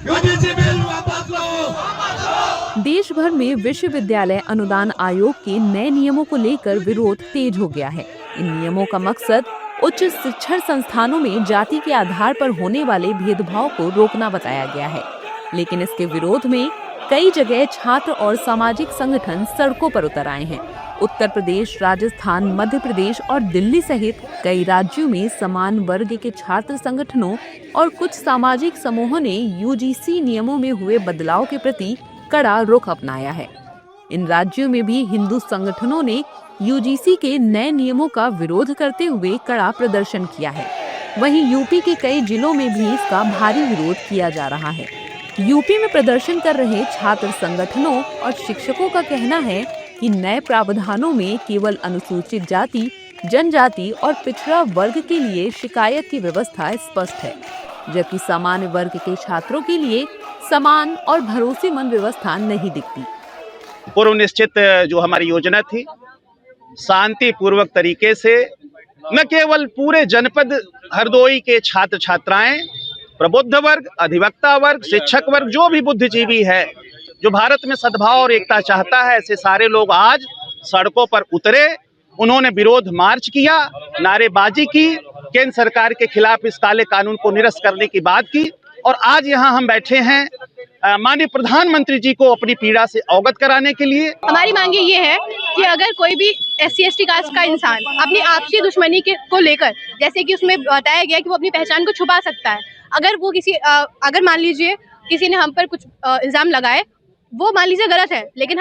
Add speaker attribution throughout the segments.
Speaker 1: UGC bill वापस लो।
Speaker 2: देश भर में विश्वविद्यालय अनुदान आयोग के नए नियमों को लेकर विरोध तेज हो गया है। इन नियमों का मकसद उच्च शिक्षण संस्थानों में जाति के आधार पर होने वाले भेदभाव को रोकना बताया गया है। लेकिन इसके विरोध में कई जगह छात्र और सामाजिक संगठन सड़कों पर उतर आए हैं। उत्तर प्रदेश, राजस्थान, मध्य प्रदेश और दिल्ली सहित कई राज्यों में समान वर्ग के छात्र संगठनों और कुछ सामाजिक समूहों ने यूजीसी नियमों में हुए बदलाव के प्रति कड़ा रुख अपनाया है। इन राज्यों में भी हिंदू संगठनों ने यूजीसी के नए नियमों का विरोध करते हुए कड़ा प्रदर्शन किया है। वहीं यूपी के कई जिलों में भी इसका भारी विरोध किया जा रहा है। यूपी में प्रदर्शन कर रहे छात्र संगठनों और शिक्षकों का कहना है कि नए प्रावधानों में केवल अनुसूचित जाति, जनजाति और पिछड़ा वर्ग के लिए शिकायत की व्यवस्था स्पष्ट है, जबकि सामान्य वर्ग के छात्रों के लिए समान और भरोसेमंद व्यवस्था नहीं दिखती।
Speaker 3: पूर्व निश्चित जो हमारी योजना थी, शांति पूर्वक तरीके से न केवल पूरे जनपद हरदोई के छात्र छात्राएं, प्रबुद्ध वर्ग, अधिवक्ता वर्ग, शिक्षक वर्ग, जो भी बुद्धिजीवी है, जो भारत में सद्भाव और एकता चाहता है, ऐसे सारे लोग आज सड़कों पर उतरे। उन्होंने विरोध मार्च किया, नारेबाजी की, केंद्र सरकार के खिलाफ इस काले कानून को निरस्त करने की बात की। और आज यहाँ हम बैठे हैं माननीय प्रधानमंत्री जी को अपनी पीड़ा से अवगत कराने के लिए।
Speaker 4: हमारी मांग ये है कि अगर कोई भी SC/ST कास्ट का इंसान अपनी आपसी दुश्मनी को लेकर, जैसे कि उसमें बताया गया कि वो अपनी पहचान को छुपा सकता है, अगर वो अगर मान लीजिए किसी ने हम पर कुछ इल्जाम लगाए, वो मान लीजिए गलत है, लेकिन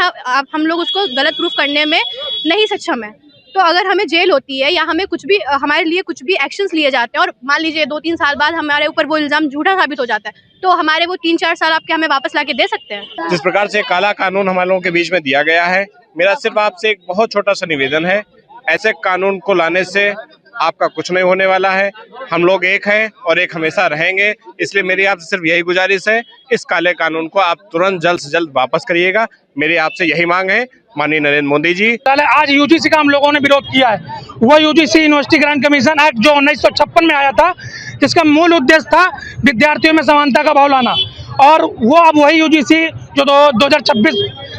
Speaker 4: हम लोग उसको गलत प्रूफ करने में नहीं सक्षम है, तो अगर हमें जेल होती है या हमें कुछ भी, हमारे लिए कुछ भी एक्शंस लिए जाते हैं और मान लीजिए 2-3 साल बाद हमारे ऊपर वो इल्जाम झूठा साबित हो जाता है, तो हमारे वो 3-4 साल आपके हमें वापस लाके दे सकते हैं।
Speaker 5: जिस प्रकार से काला कानून हमारे लोगों के बीच में दिया गया है, मेरा सिर्फ आपसे एक बहुत छोटा सा निवेदन है, ऐसे कानून को लाने से आपका कुछ नहीं होने वाला है। हम लोग एक हैं और एक हमेशा रहेंगे, इसलिए मेरी आपसे सिर्फ यही गुजारिश है, इस काले कानून को आप तुरंत जल्द से जल्द वापस करिएगा। मेरी आपसे यही मांग है माननीय नरेंद्र मोदी जी।
Speaker 6: आज यूजीसी का हम लोगों ने विरोध किया है। वो UGC university grant commission act जो 1956 में आया था, जिसका मूल उद्देश्य था विद्यार्थियों में समानता का भाव लाना, और वो अब वही यूजीसी जो 2026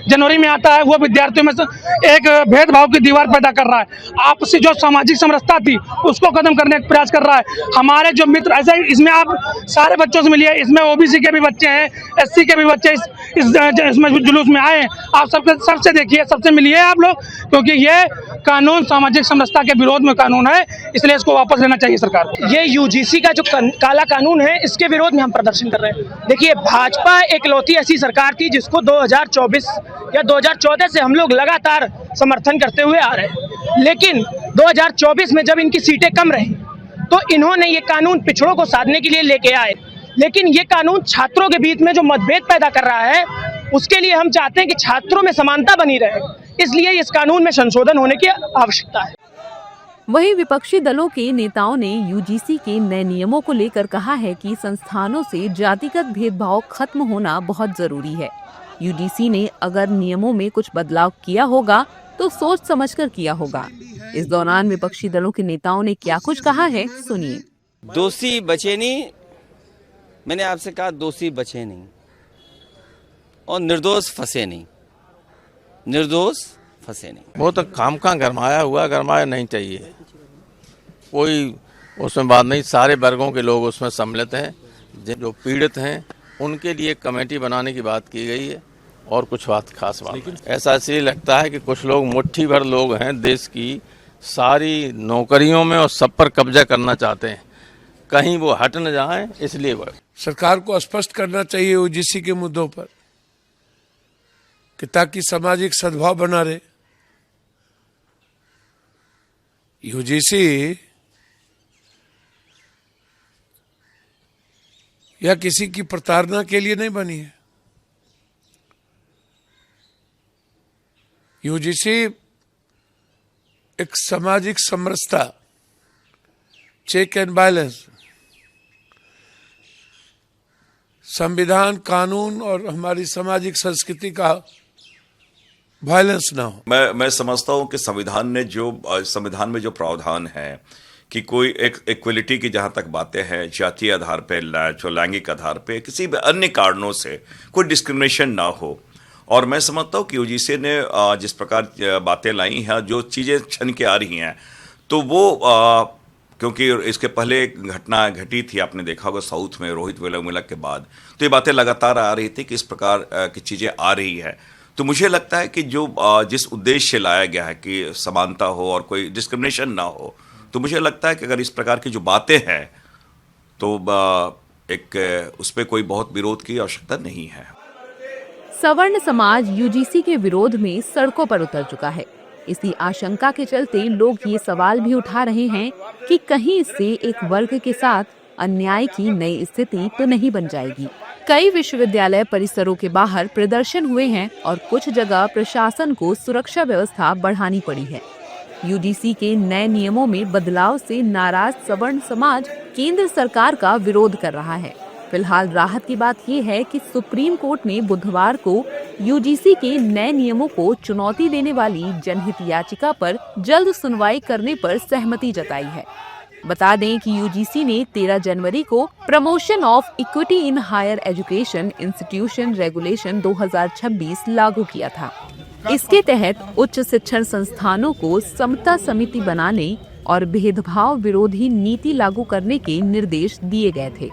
Speaker 6: जनवरी में आता है, वो विद्यार्थियों में एक भेदभाव की दीवार पैदा कर रहा है। आपसी जो सामाजिक समरसता थी उसको खत्म करने का प्रयास कर रहा है। हमारे जो मित्र, ऐसे इसमें आप सारे बच्चों से मिलिए, इसमें OBC के भी बच्चे हैं, SC के भी बच्चे इसमें जुलूस में आए हैं। आप सबसे देखिए, सबसे मिलिए आप लोग, क्योंकि ये कानून सामाजिक समरसता के विरोध में कानून है, इसलिए इसको वापस लेना चाहिए सरकार को।
Speaker 7: ये यूजीसी का जो काला कानून है, इसके विरोध में हम प्रदर्शन कर रहे हैं। देखिए, भाजपा एकलौती ऐसी सरकार थी जिसको 2024 या 2014 से हम लोग लगातार समर्थन करते हुए आ रहे हैं, लेकिन 2024 में जब इनकी सीटें कम रही तो इन्होंने ये कानून पिछड़ों को साधने के लिए लेके आए, लेकिन ये कानून छात्रों के बीच में जो मतभेद पैदा कर रहा है, उसके लिए हम चाहते हैं कि छात्रों में समानता बनी रहे, इसलिए इस कानून में संशोधन होने की आवश्यकता है।
Speaker 2: वहीं विपक्षी दलों के नेताओं ने यूजीसी के नए नियमों को लेकर कहा है कि संस्थानों से जातिगत भेदभाव खत्म होना बहुत जरूरी है। यूजीसी ने अगर नियमों में कुछ बदलाव किया होगा तो सोच समझकर किया होगा। इस दौरान विपक्षी दलों के नेताओं ने क्या कुछ कहा है, सुनिए।
Speaker 8: दोषी बचे नहीं, मैंने आपसे कहा दोषी बचे नहीं, और निर्दोष फंसे नहीं, निर्दोष फंसे नहीं।
Speaker 9: वो तो काम का गरमाया नहीं चाहिए, कोई उसमें बात नहीं। सारे वर्गों के लोग उसमें सम्मिलित हैं, जो पीड़ित हैं उनके लिए कमेटी बनाने की बात की गई है, और कुछ बात खास बात नहीं। ऐसा इसलिए लगता है कि कुछ लोग, मुट्ठी भर लोग हैं, देश की सारी नौकरियों में और सब पर कब्जा करना चाहते हैं, कहीं वो हट न जाएं, इसलिए वो
Speaker 10: सरकार को स्पष्ट करना चाहिए यूजीसी के मुद्दों पर, कि ताकि सामाजिक सद्भाव बना रहे। यूजीसी या किसी की प्रताड़ना के लिए नहीं बनी है। यूजीसी एक सामाजिक समरसता, चेक एंड बैलेंस, संविधान, कानून और हमारी सामाजिक संस्कृति का वायलेंस ना हो।
Speaker 11: मैं समझता हूं कि संविधान में जो प्रावधान है कि कोई एक इक्वलिटी की जहाँ तक बातें हैं, जातीय आधार पे, लैंगिक आधार पे, किसी भी अन्य कारणों से कोई डिस्क्रिमिनेशन ना हो। और मैं समझता हूँ कि यूजीसी ने जिस प्रकार बातें लाई हैं, जो चीज़ें छन के आ रही हैं, तो वो क्योंकि इसके पहले एक घटना घटी थी, आपने देखा होगा साउथ में रोहित वेमुला के बाद, तो ये बातें लगातार आ रही थी कि इस प्रकार की चीज़ें आ रही है। तो मुझे लगता है कि जो जिस उद्देश्य से लाया गया है कि समानता हो और कोई डिस्क्रिमिनेशन ना हो, तो मुझे लगता है कि अगर इस प्रकार की जो बातें हैं तो एक उस पर कोई बहुत विरोध की आवश्यकता नहीं है।
Speaker 2: सवर्ण समाज यूजीसी के विरोध में सड़कों पर उतर चुका है। इसी आशंका के चलते लोग ये सवाल भी उठा रहे हैं कि कहीं इससे एक वर्ग के साथ अन्याय की नई स्थिति तो नहीं बन जाएगी। कई विश्वविद्यालय परिसरों के बाहर प्रदर्शन हुए हैं और कुछ जगह प्रशासन को सुरक्षा व्यवस्था बढ़ानी पड़ी है। यूजीसी के नए नियमों में बदलाव से नाराज सवर्ण समाज केंद्र सरकार का विरोध कर रहा है। फिलहाल राहत की बात यह है कि सुप्रीम कोर्ट ने बुधवार को यूजीसी के नए नियमों को चुनौती देने वाली जनहित याचिका पर जल्द सुनवाई करने पर सहमति जताई है। बता दें कि यूजीसी ने 13 जनवरी को promotion of equity in higher education institution regulation 2026 लागू किया था। इसके तहत उच्च शिक्षण संस्थानों को समता समिति बनाने और भेदभाव विरोधी नीति लागू करने के निर्देश दिए गए थे।